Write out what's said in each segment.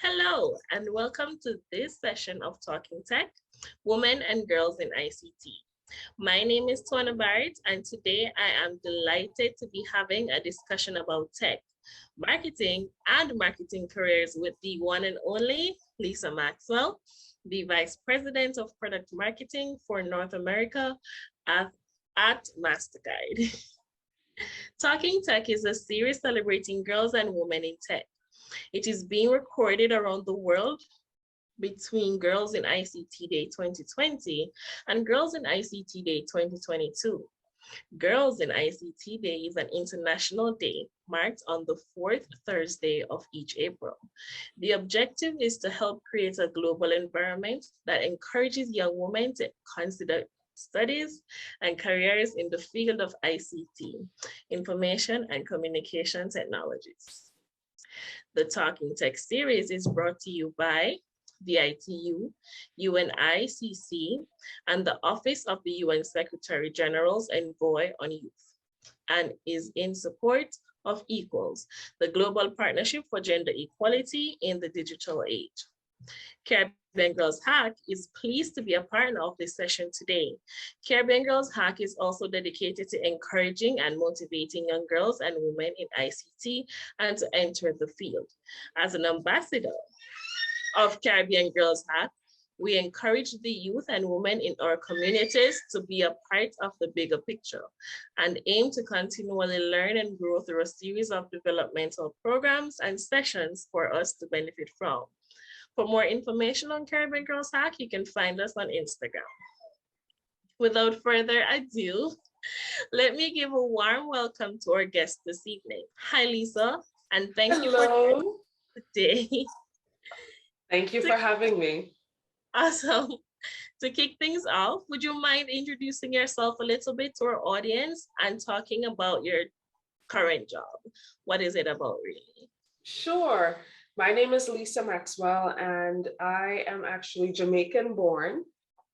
Hello, and welcome to this session of Talking Tech, Women and Girls in ICT. My name is Twana Barrett, and today I am delighted to be having a discussion about tech, marketing, and marketing careers with the one and only Lisa Maxwell, the Vice President of Product Marketing for North America at Mastercard. Talking Tech is a series celebrating girls and women in tech. It is being recorded around the world between Girls in ICT Day 2020 and Girls in ICT Day 2022. Girls in ICT Day is an international day marked on the fourth Thursday of each April. The objective is to help create a global environment that encourages young women to consider studies and careers in the field of ICT, information and communication technologies. The Talking Tech series is brought to you by the ITU, UNICC, and the Office of the UN Secretary General's Envoy on Youth, and is in support of Equals, the Global Partnership for Gender Equality in the Digital Age. Caribbean Girls Hack is pleased to be a partner of this session today. Caribbean Girls Hack is also dedicated to encouraging and motivating young girls and women in ICT and to enter the field. As an ambassador of Caribbean Girls Hack, we encourage the youth and women in our communities to be a part of the bigger picture and aim to continually learn and grow through a series of developmental programs and sessions for us to benefit from. For more information on Caribbean Girls Hack, you can find us on Instagram. Without further ado, let me give a warm welcome to our guest this evening. Hi, Lisa, and thank you for joining us today. Thank you for having me. Awesome. To kick things off, would you mind introducing yourself a little bit to our audience and talking about your current job? What is it about, really? Sure. My name is Lisa Maxwell, and I am actually Jamaican born.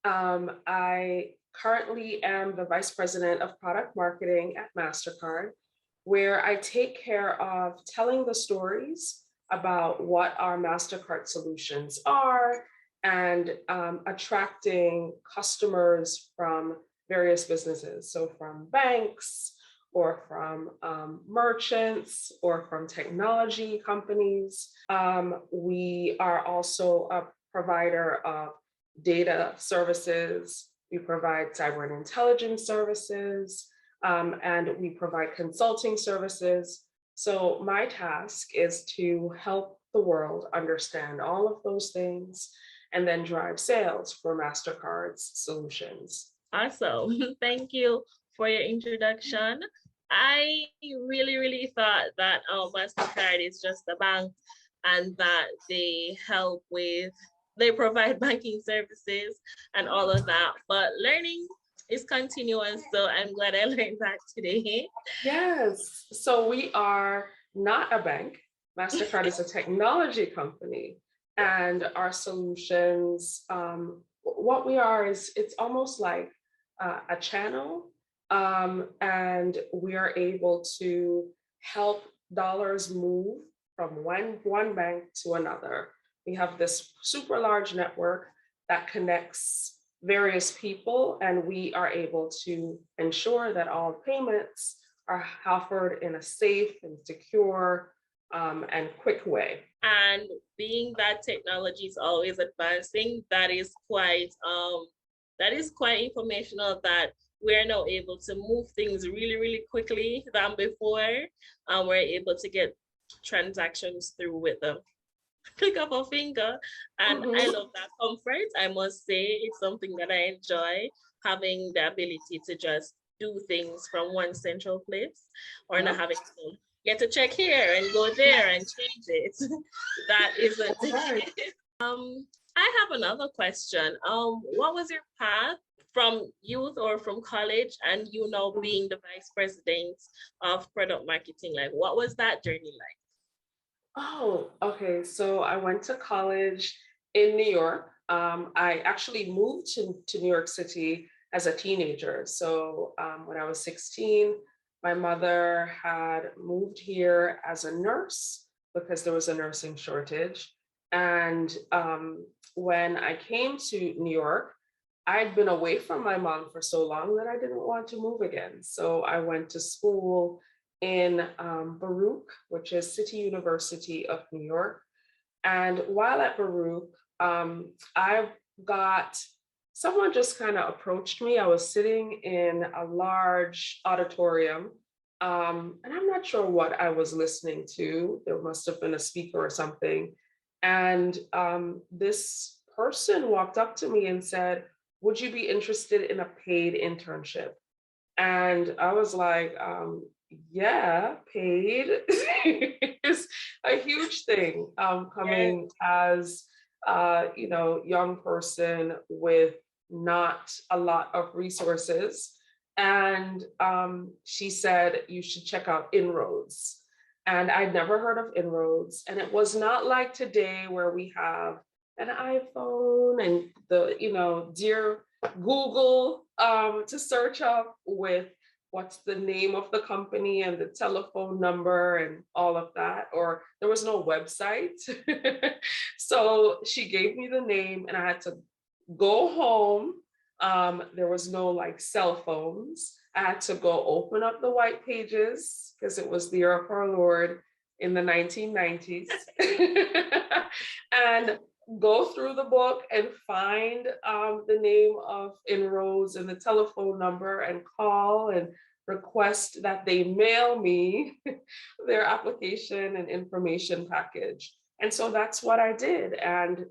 I currently am the Vice President of Product Marketing at Mastercard, where I take care of telling the stories about what our Mastercard solutions are and attracting customers from various businesses. So from banks, or from merchants, or from technology companies. We are also a provider of data services. We provide cyber and intelligence services, and we provide consulting services. So my task is to help the world understand all of those things and then drive sales for Mastercard's solutions. Awesome. Thank you for your introduction. I really thought that Mastercard is just a bank and that they provide banking services and all of that, but learning is continuous, so I'm glad I learned that today. Yes, so we are not a bank. Mastercard is a technology company, and our solutions, what we are is it's almost like a channel. And we are able to help dollars move from one bank to another. We have this super large network that connects various people, and we are able to ensure that all payments are offered in a safe and secure and quick way. And being that technology is always advancing, that is quite informational that we're now able to move things really quickly than before. We're able to get transactions through with the click of a finger. And I love that comfort. I must say it's something that I enjoy, having the ability to just do things from one central place or not having to get a check here and go there and change it. That isn't it. I have another question. What was your path from youth or from college and you now being the vice president of product marketing? Like, what was that journey like? Oh, okay. So I went to college in New York. I actually moved to New York City as a teenager. So when I was 16, my mother had moved here as a nurse because there was a nursing shortage. And when I came to New York, I'd been away from my mom for so long that I didn't want to move again. So I went to school in Baruch, which is City University of New York. And while at Baruch, I got someone just kind of approached me. I was sitting in a large auditorium, and I'm not sure what I was listening to. There must have been a speaker or something. And this person walked up to me and said, "Would you be interested in a paid internship?" And I was like, yeah, paid is a huge thing, coming as young person with not a lot of resources. And she said, you should check out Inroads. And I'd never heard of Inroads. And it was not like today where we have an iPhone and the, dear Google to search up with what's the name of the company and the telephone number and all of that, or there was no website. So she gave me the name and I had to go home. There was no like cell phones. I had to go open up the white pages because it was the year of our Lord in the 1990s and go through the book and find the name of Inroads and the telephone number and call and request that they mail me their application and information package. And so that's what I did. And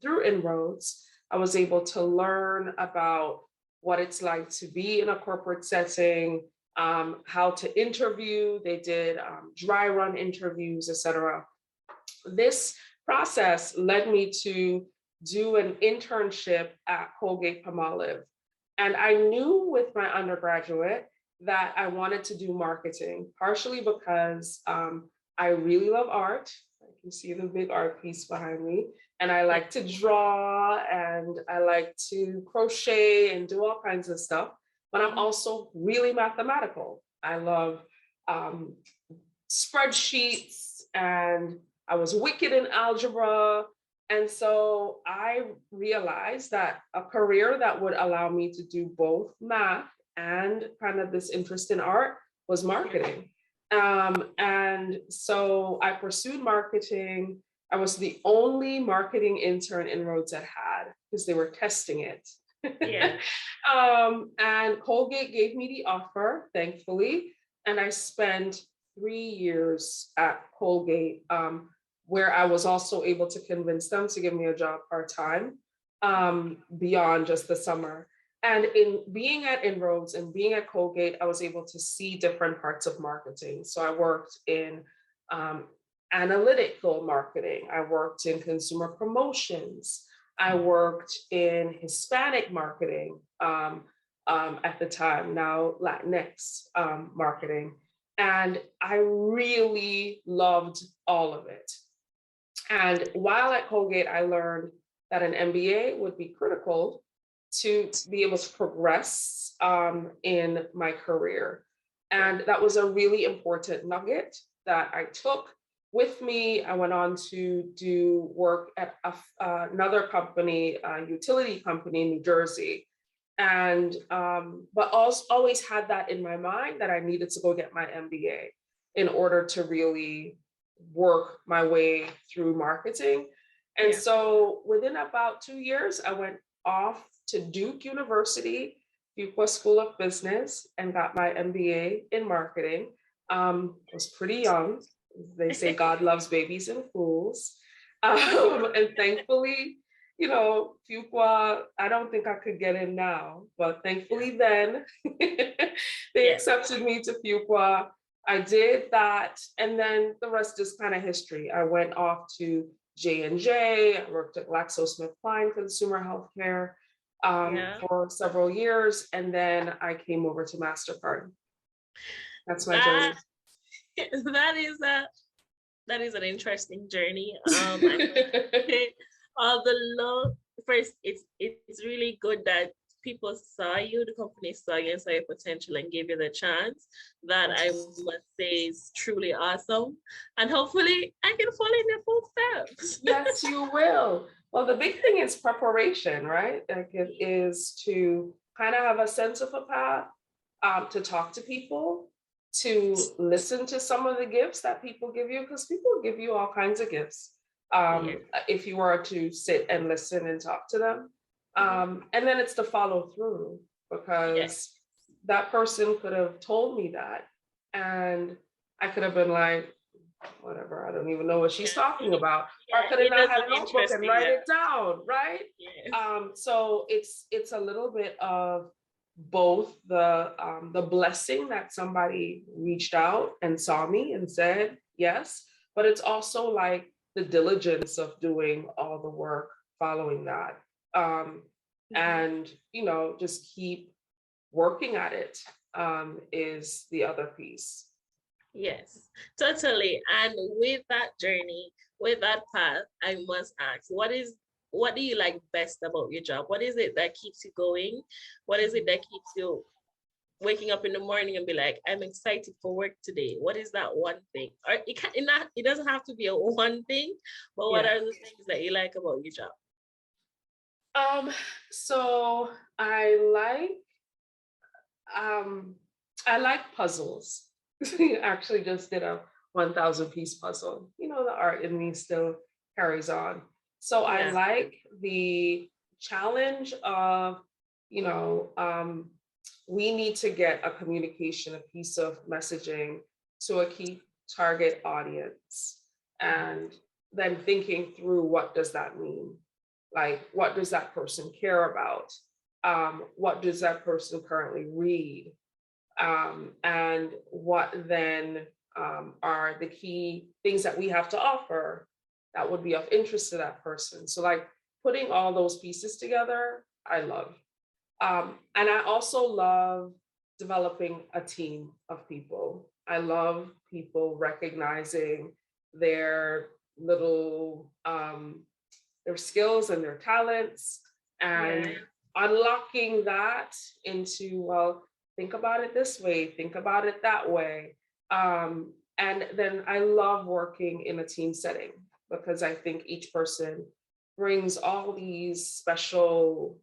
through Inroads, I was able to learn about what it's like to be in a corporate setting, how to interview. They did dry run interviews, etc. This process led me to do an internship at Colgate-Palmolive. And I knew with my undergraduate that I wanted to do marketing, partially because I really love art. I can see the big art piece behind me. And I like to draw and I like to crochet and do all kinds of stuff. But I'm also really mathematical. I love spreadsheets, and I was wicked in algebra. And so I realized that a career that would allow me to do both math and kind of this interest in art was marketing. And so I pursued marketing. I was the only marketing intern Inroads had because they were testing it. Yeah. And Colgate gave me the offer, thankfully. And I spent 3 years at Colgate, where I was also able to convince them to give me a job part-time beyond just the summer. And in being at Inroads and being at Colgate, I was able to see different parts of marketing. So I worked in analytical marketing. I worked in consumer promotions. I worked in Hispanic marketing at the time, now Latinx marketing. And I really loved all of it. And while at Colgate, I learned that an MBA would be critical to be able to progress in my career. And that was a really important nugget that I took with me. I went on to do work at another company, a utility company in New Jersey. And, but also always had that in my mind that I needed to go get my MBA in order to really work my way through marketing. And so within about 2 years, I went off to Duke University, Fuqua School of Business, and got my MBA in marketing. I was pretty young. They say God loves babies and fools. And thankfully, Fuqua, I don't think I could get in now, but thankfully then they accepted me to Fuqua. I did that, and then the rest is kind of history. I went off to J&J, I worked at GlaxoSmithKline Consumer Healthcare for several years, and then I came over to Mastercard. That's my journey. That is an interesting journey. Although first, it's really good that people saw you, the company saw you and saw your potential and gave you the chance, that I must say is truly awesome. And hopefully I can follow in your footsteps. Yes, you will. Well, the big thing is preparation, right? Like it is to kind of have a sense of a path, to talk to people, to listen to some of the gifts that people give you, because people give you all kinds of gifts. Yes. If you were to sit and listen and talk to them. And then it's to follow through, because Yes. that person could have told me that. And I could have been like, whatever, I don't even know what she's talking about. Or I Yeah, could have it not had doesn't a notebook interest and me. write Yeah. it down, right? Yes. So it's a little bit of both the blessing that somebody reached out and saw me and said yes, but it's also like the diligence of doing all the work following that. And just keep working at it, is the other piece. Yes, totally. And with that journey, with that path, I must ask, what do you like best about your job? What is it that keeps you going? What is it that keeps you waking up in the morning and be like, I'm excited for work today? What is that one thing? Or it doesn't have to be a one thing, but what Yeah. are the things that you like about your job? So I like puzzles. I actually just did a 1,000 piece puzzle. The art in me still carries on. So I Yeah. like the challenge of, we need to get a communication, a piece of messaging to a key target audience. And then thinking through, what does that mean? Like, what does that person care about? What does that person currently read? And what then are the key things that we have to offer that would be of interest to that person? So like putting all those pieces together, I love. And I also love developing a team of people. I love people recognizing their little their skills and their talents, and unlocking that into, well, think about it this way, think about it that way. And then I love working in a team setting, because I think each person brings all these special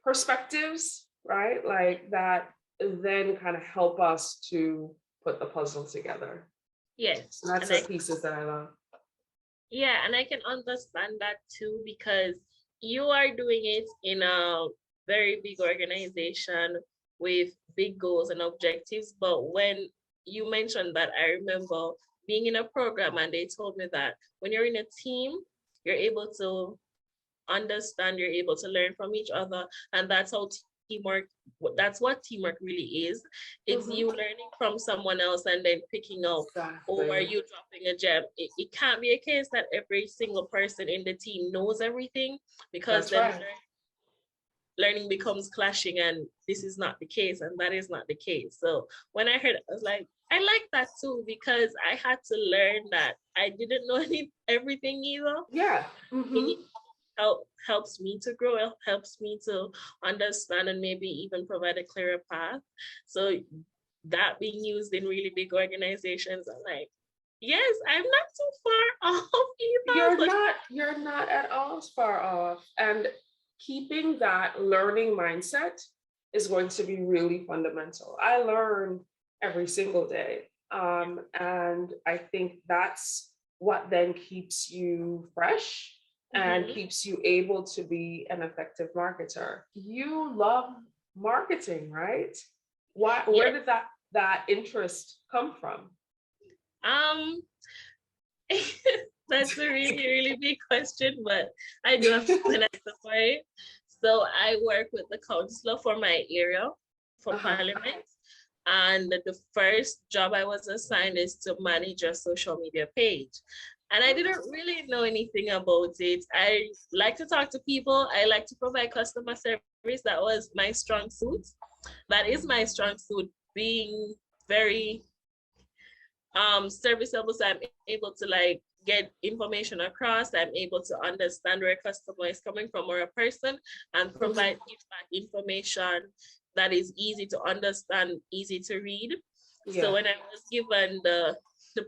perspectives, right? Like that then kind of help us to put the puzzle together. Yes. And that's the pieces that I love. Yeah, and I can understand that too, because you are doing it in a very big organization with big goals and objectives. But when you mentioned that, I remember being in a program and they told me that when you're in a team, you're able to understand, you're able to learn from each other. And that's how teamwork, that's what teamwork really is. It's you learning from someone else and then picking up, or you dropping a gem. It can't be a case that every single person in the team knows everything, because then learning becomes clashing, and this is not the case, and that is not the case. So when I heard it, I was like, I like that too, because I had to learn that I didn't know everything either. Yeah. It helps me to grow, it helps me to understand and maybe even provide a clearer path. So that being used in really big organizations, I'm like, yes, I'm not too far off either. You're not at all far off. And keeping that learning mindset is going to be really fundamental. I learn every single day. And I think that's what then keeps you fresh and keeps you able to be an effective marketer. You love marketing, right? Where did that interest come from? That's a really, really big question, but I do have an answer for it. So I work with the councillor for my area, for Parliament. And the first job I was assigned is to manage a social media page. And I didn't really know anything about it. I like to talk to people. I like to provide customer service. That was my strong suit. That is my strong suit, being very serviceable, so I'm able to like get information across. I'm able to understand where a customer is coming from or a person, and provide information that is easy to understand, easy to read. Yeah. So when I was given the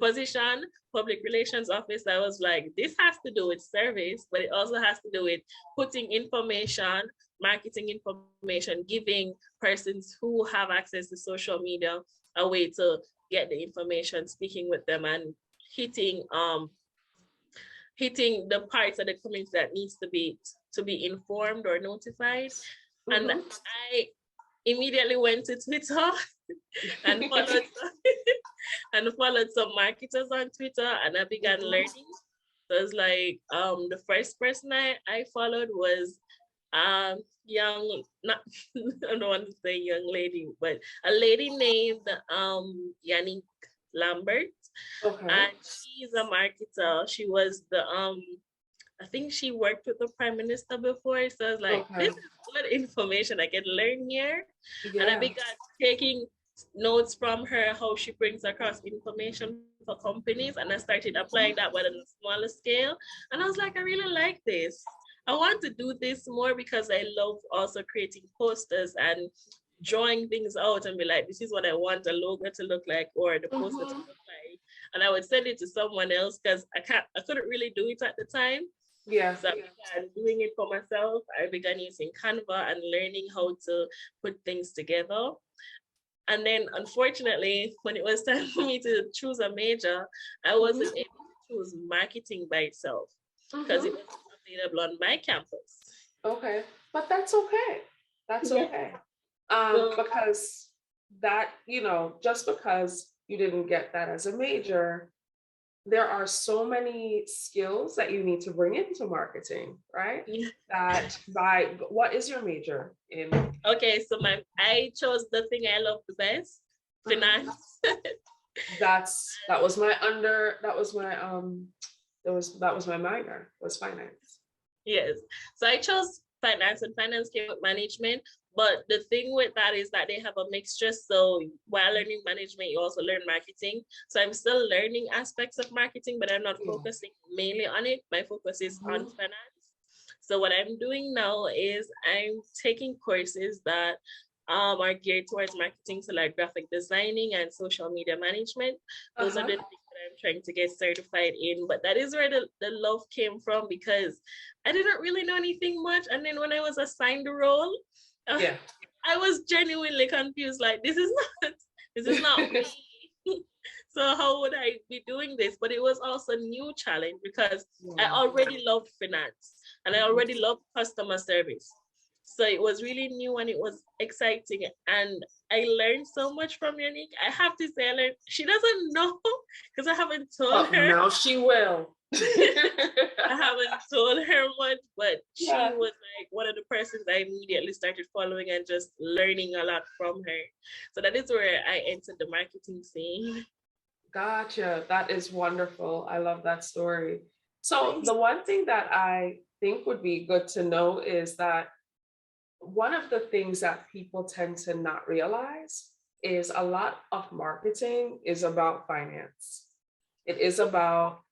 position, public relations office, I was like, this has to do with service, but it also has to do with putting information, marketing information, giving persons who have access to social media a way to get the information, speaking with them, and hitting the parts of the community that needs to be informed or notified. And I immediately went to Twitter and followed some marketers on Twitter, and I began learning. So it's like the first person I followed was young, not I don't want to say young lady, but a lady named Yannick Lambert. Okay. And she's a marketer. She was the I think she worked with the Prime Minister before. So I was like, this is good information I can learn here. Yeah. And I began taking notes from her, how she brings across information for companies. And I started applying that but on a smaller scale. And I was like, I really like this. I want to do this more because I love also creating posters and drawing things out and be like, this is what I want a logo to look like, or the poster to look like. And I would send it to someone else because I couldn't really do it at the time. Yeah. So I began doing it for myself. I began using Canva and learning how to put things together. And then unfortunately, when it was time for me to choose a major, I wasn't able to choose marketing by itself because it wasn't available on my campus. Okay, but that's okay. That's okay. Because that, just because you didn't get that as a major, there are so many skills that you need to bring into marketing, right? That what is your major in? Okay, so I chose the thing I love the best, finance. that was my minor, was finance. Yes, so I chose finance, and finance came with management. But the thing with that is that they have a mixture. So while learning management, you also learn marketing. So I'm still learning aspects of marketing, but I'm not focusing mainly on it. My focus is on finance. So what I'm doing now is I'm taking courses that are geared towards marketing, so like graphic designing and social media management. Those are the things that I'm trying to get certified in. But that is where the love came from, because I didn't really know anything much. And then when I was assigned the role, I was genuinely confused. Like, this is not me. So how would I be doing this? But it was also a new challenge because I already loved finance and I already loved customer service. So it was really new and it was exciting. And I learned so much from Yannick. I have to say, she doesn't know because I haven't told her. Now she will. I haven't told her much, but she was like one of the persons I immediately started following and just learning a lot from her. So that is where I entered the marketing scene. Gotcha. That is wonderful. I love that story. So the one thing that I think would be good to know is that one of the things that people tend to not realize is a lot of marketing is about finance. It is about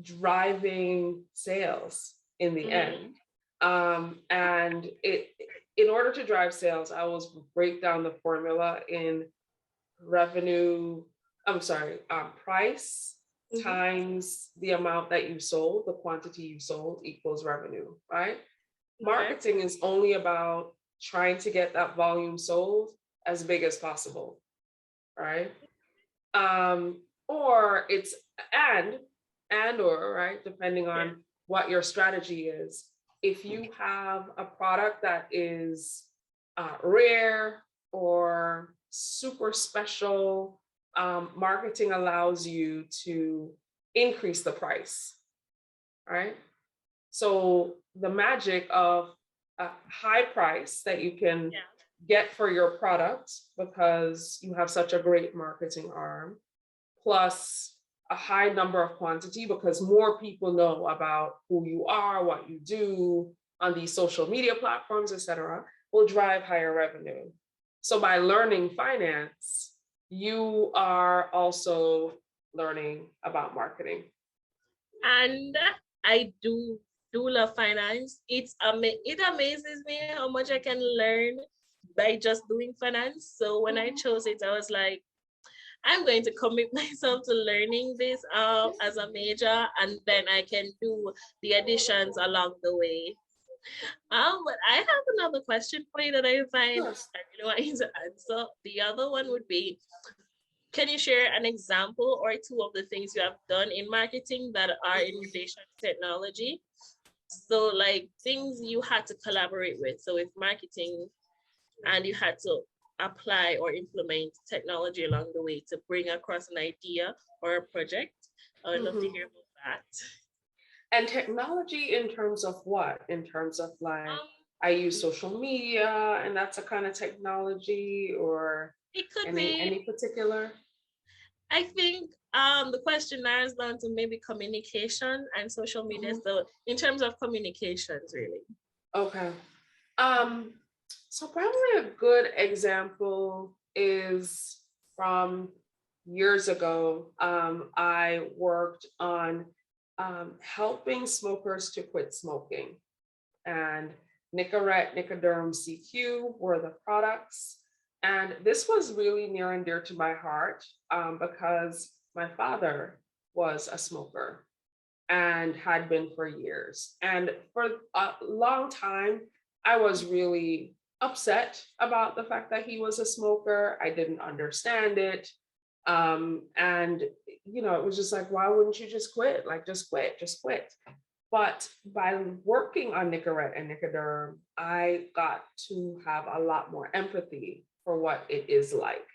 driving sales in the end. And in order to drive sales, I always break down the formula in price times the amount that you sold, the quantity you sold equals revenue, right? Marketing is only about trying to get that volume sold as big as possible, right? Or it's or, right, depending on what your strategy is. If you have a product that is rare or super special, marketing allows you to increase the price, right? So the magic of a high price that you can get for your product because you have such a great marketing arm, plus a high number of quantity because more people know about who you are, what you do on these social media platforms, etc., will drive higher revenue. So by learning finance, you are also learning about marketing. And I do love finance. It amazes me how much I can learn by just doing finance. So when I chose it, I was like, I'm going to commit myself to learning this as a major, and then I can do the additions along the way. But I have another question for you that I find Yes. I really want you to answer. The other one would be, can you share an example or two of the things you have done in marketing that are in relation to technology? So like things you had to collaborate with. So with marketing and you had to apply or implement technology along the way to bring across an idea or a project. I would love to Mhm. hear about that. And technology in terms of what? In terms of like, Um, I use social media and that's a kind of technology, or it could be, any particular? I think the question narrows down to maybe communication and social media. Mhm. So in terms of communications, really. Okay. Um, so probably a good example is from years ago. I worked on helping smokers to quit smoking, and Nicorette, Nicoderm CQ were the products. And this was really near and dear to my heart because my father was a smoker and had been for years. And for a long time, I was really upset about the fact that he was a smoker. I didn't understand it. And, it was just like, why wouldn't you just quit? Like, just quit, just quit. But by working on Nicorette and Nicoderm, I got to have a lot more empathy for what it is like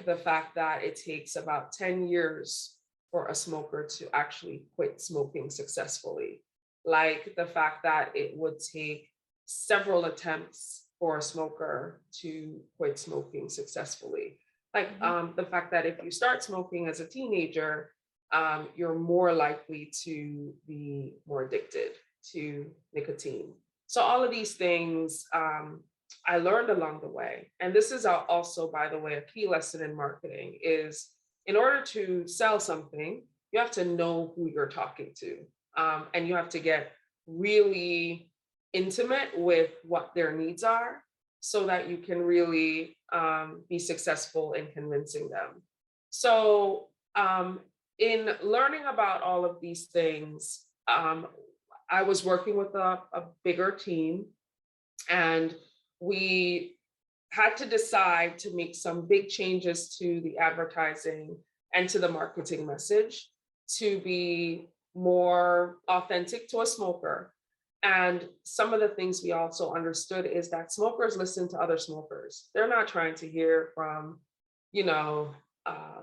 the fact that it takes about 10 years for a smoker to actually quit smoking successfully, like the fact that it would take several attempts for a smoker to quit smoking successfully. Like Mhm. the fact that if you start smoking as a teenager, you're more likely to be more addicted to nicotine. So all of these things I learned along the way. And this is also, by the way, a key lesson in marketing is in order to sell something, you have to know who you're talking to. And you have to get really intimate with what their needs are so that you can really be successful in convincing them. So, in learning about all of these things, I was working with a bigger team, and we had to decide to make some big changes to the advertising and to the marketing message to be more authentic to a smoker. And some of the things we also understood is that smokers listen to other smokers. They're not trying to hear from, you know, uh,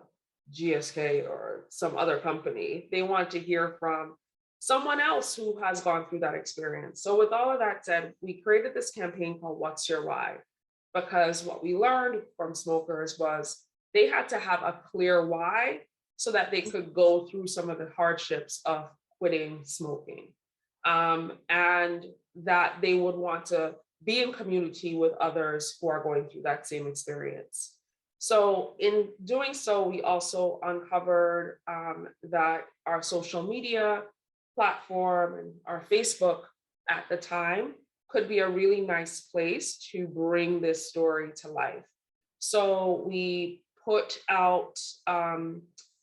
GSK or some other company. They want to hear from someone else who has gone through that experience. So, with all of that said, we created this campaign called What's Your Why? Because what we learned from smokers was they had to have a clear why so that they could go through some of the hardships of quitting smoking. And that they would want to be in community with others who are going through that same experience. So, in doing so, we also uncovered that our social media platform and our Facebook at the time could be a really nice place to bring this story to life. So we put out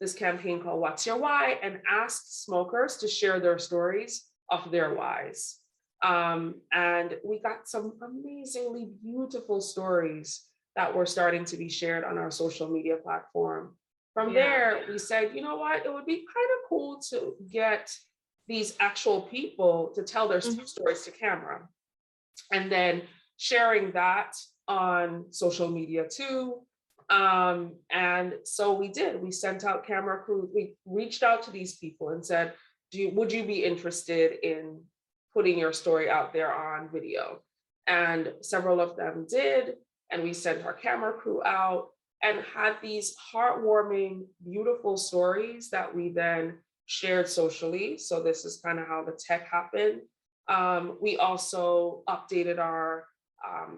this campaign called What's Your Why, and asked smokers to share their stories of their whys. And we got some amazingly beautiful stories that were starting to be shared on our social media platform. From Yeah. there, we said, you know what, it would be kind of cool to get these actual people to tell their Mhm. stories to camera, and then sharing that on social media too. And so we did. We sent out camera crews. We reached out to these people and said, would you be interested in putting your story out there on video? And several of them did. And we sent our camera crew out and had these heartwarming, beautiful stories that we then shared socially. So this is kind of how the tech happened. We also updated our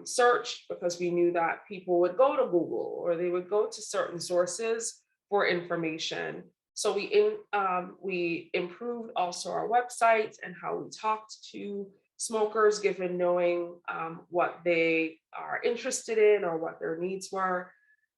search because we knew that people would go to Google or they would go to certain sources for information. So we improved also our website and how we talked to smokers, given knowing what they are interested in or what their needs were.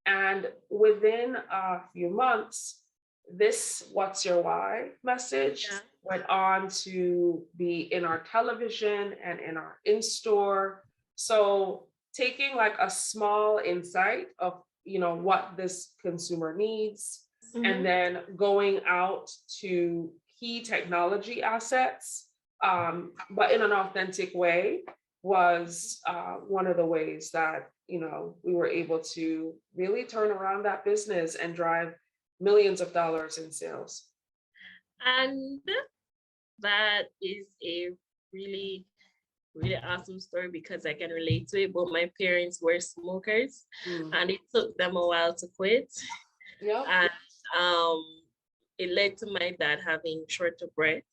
And within a few months, this "What's Your Why" message Yeah. went on to be in our television and in our in-store. So taking like a small insight of, what this consumer needs, and Mhm. then going out to key technology assets, but in an authentic way, was one of the ways that we were able to really turn around that business and drive millions of dollars in sales. And that is a really, really awesome story because I can relate to it. But my parents were smokers Mm. and it took them a while to quit. Yep. And um, it led to my dad having shorter breath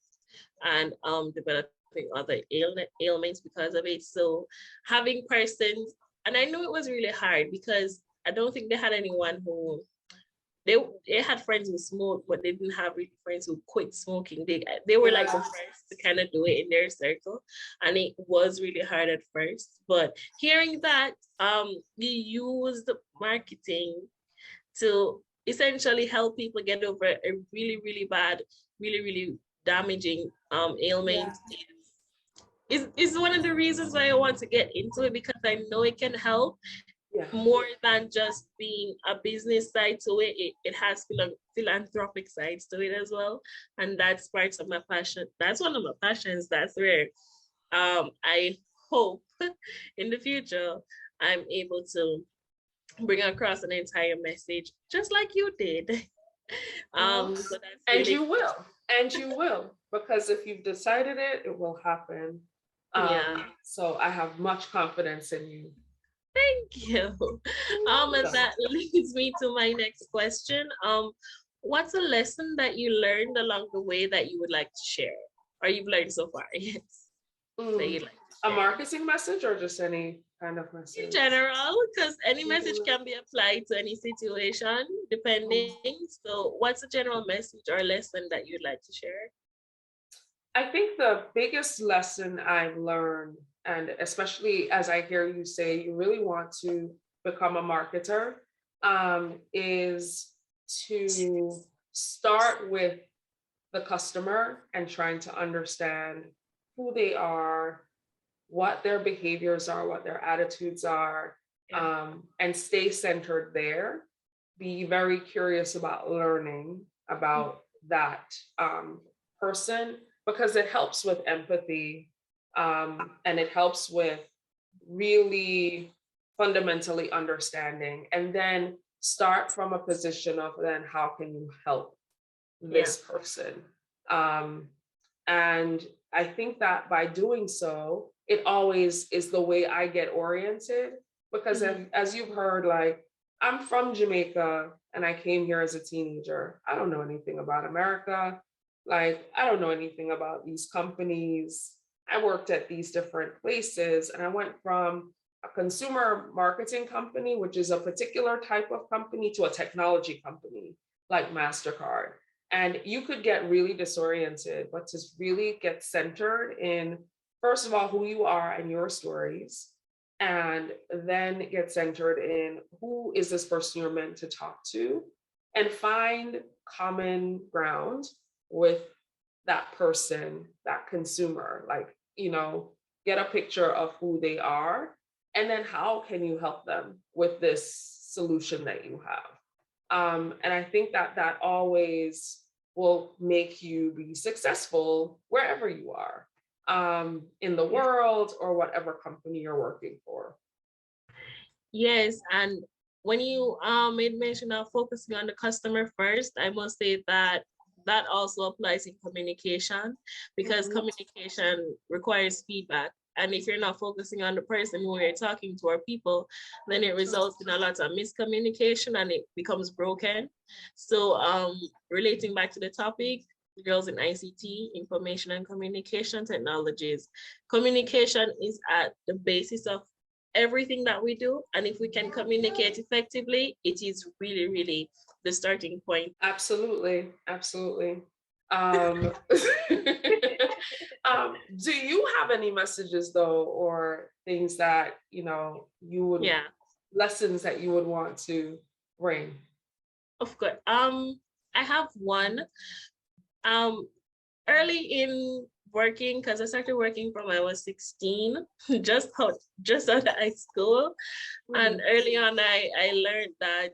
and developing other ailments because of it. So having persons, and I know it was really hard because I don't think they had anyone who they had friends who smoked, but they didn't have really friends who quit smoking. They were like the Yeah. first to kind of do it in their circle, and it was really hard at first. But hearing that, we used marketing to essentially help people get over a really, really bad, really, really damaging Yeah. ailment is one of the reasons why I want to get into it because I know it can help Yeah. more than just being a business side to it. It has philanthropic sides to it as well. And that's part of my passion. That's one of my passions. That's where I hope in the future I'm able to bring across an entire message just like you did. Well, So that's and really you will, and you will, because if you've decided it, it will happen. yeah. So I have much confidence in you. Thank you. And that leads me to my next question. What's a lesson that you learned along the way that you would like to share, or you've learned so far? Yes, that Mm. you'd like to A share. marketing message or just any kind of In message? general, because any In message general. can be applied to any situation, depending. So, what's a general message or lesson that you'd like to share? I think the biggest lesson I've learned, and especially as I hear you say you really want to become a marketer, is to start with the customer and trying to understand who they are, what their behaviors are, what their attitudes are, Yeah. and stay centered there. Be very curious about learning about that person, because it helps with empathy, and it helps with really fundamentally understanding, and then start from a position of then how can you help Yeah. this person. Um, and I think that by doing so, it always is the way I get oriented. Because Mhm. as you've heard, like, I'm from Jamaica and I came here as a teenager. I don't know anything about America. Like, I don't know anything about these companies. I worked at these different places and I went from a consumer marketing company, which is a particular type of company, to a technology company like Mastercard. And you could get really disoriented, but to really get centered in, first of all, who you are and your stories, and then get centered in who is this person you're meant to talk to, and find common ground with that person, that consumer, like, get a picture of who they are, and then how can you help them with this solution that you have. And I think that that always will make you be successful wherever you are, in the Yeah. world or whatever company you're working for. Yes, and when you made mention of focusing on the customer first, I must say that that also applies in communication because Mhm. communication requires feedback. And if you're not focusing on the person who you're talking to or people, then it results in a lot of miscommunication and it becomes broken. So relating back to the topic, girls in ICT, information and communication technologies, communication is at the basis of everything that we do. And if we can communicate effectively, it is really, really the starting point. Absolutely, absolutely. Um, do you have any messages though, or things that you would Yeah, lessons that you would want to bring? of course. I have one. Um, Early in working, because I started working from I was 16, just out of high school. And early on, I learned that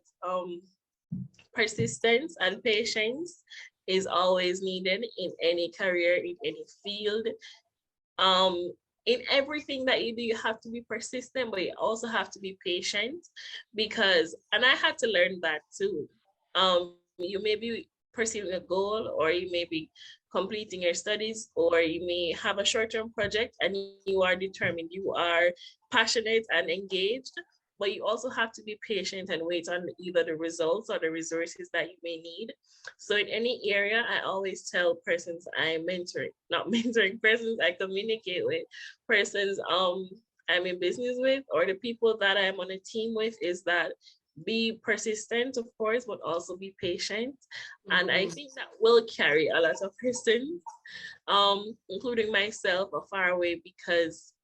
persistence and patience is always needed in any career, in any field. Um, in everything that you do, you have to be persistent, but you also have to be patient and I had to learn that too. You may be pursuing a goal, or you may be completing your studies, or you may have a short-term project and you are determined, you are passionate and engaged, but you also have to be patient and wait on either the results or the resources that you may need. So in any area, I always tell persons I'm mentoring, not mentoring, persons I communicate with, persons I'm in business with, or the people that I'm on a team with, is that be persistent, of course, but also be patient. And I think that will carry a lot of persons, including myself, far away, because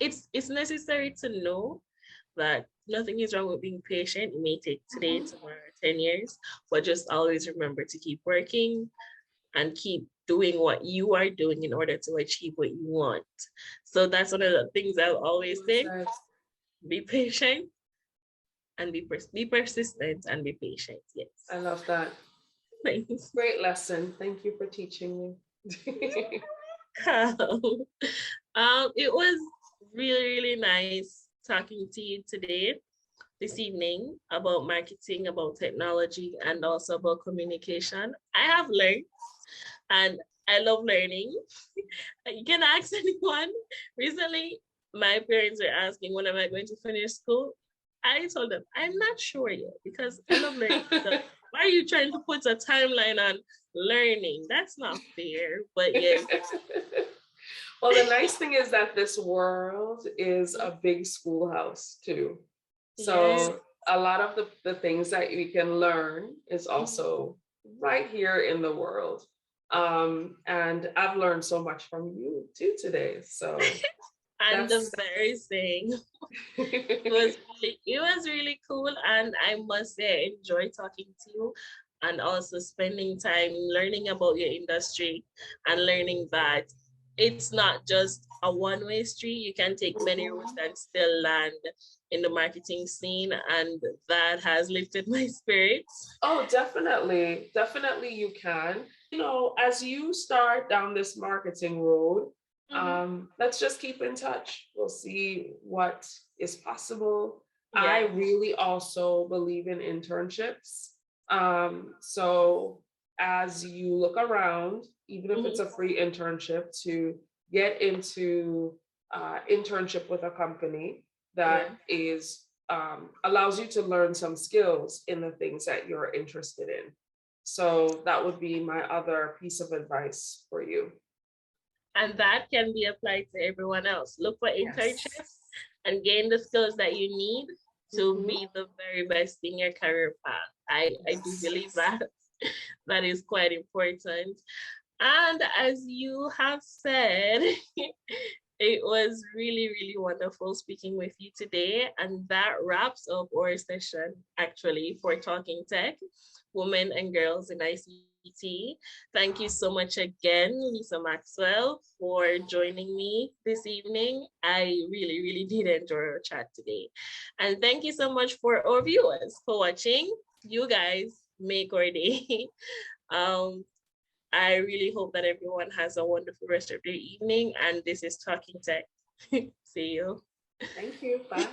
it's necessary to know that nothing is wrong with being patient. It may take today, tomorrow, 10 years, but just always remember to keep working and keep doing what you are doing in order to achieve what you want. So that's one of the things I'll always say. Be patient and be persistent and be patient. Yes. I love that. Thanks. Great lesson. Thank you for teaching me. It was really, really nice talking to you today, this evening, about marketing, about technology, and also about communication. I have learned, and I love learning. You can ask anyone. Recently, my parents were asking, when am I going to finish school? I told them, I'm not sure yet, because I love learning. So why are you trying to put a timeline on learning? That's not fair, but yes. Well, the nice thing is that this world is a big schoolhouse too. So Yes. a lot of the things that we can learn is also right here in the world. And I've learned so much from you too today. So And the that's very same. It was really cool, and I must say I enjoy talking to you, and also spending time learning about your industry and learning that it's not just a one-way street. You can take many routes and still land in the marketing scene, and that has lifted my spirits. Oh, definitely. Definitely you can. As you start down this marketing road, let's just keep in touch. We'll see what is possible. I Yeah. really also believe in internships. So as you look around, even if it's a free internship, to get into internship with a company that is allows you to learn some skills in the things that you're interested in. So that would be my other piece of advice for you. And that can be applied to everyone else. Look for internships Yes. and gain the skills that you need to be the very best in your career path. I do believe that that is quite important. And as you have said, it was really, really wonderful speaking with you today. And that wraps up our session, actually, for Talking Tech, Women and Girls in ICT. Thank you so much again, Lisa Maxwell, for joining me this evening. I really, really did enjoy our chat today. And thank you so much for our viewers for watching. You guys make our day. I really hope that everyone has a wonderful rest of their evening. And this is Talking Tech. See you. Thank you. Bye.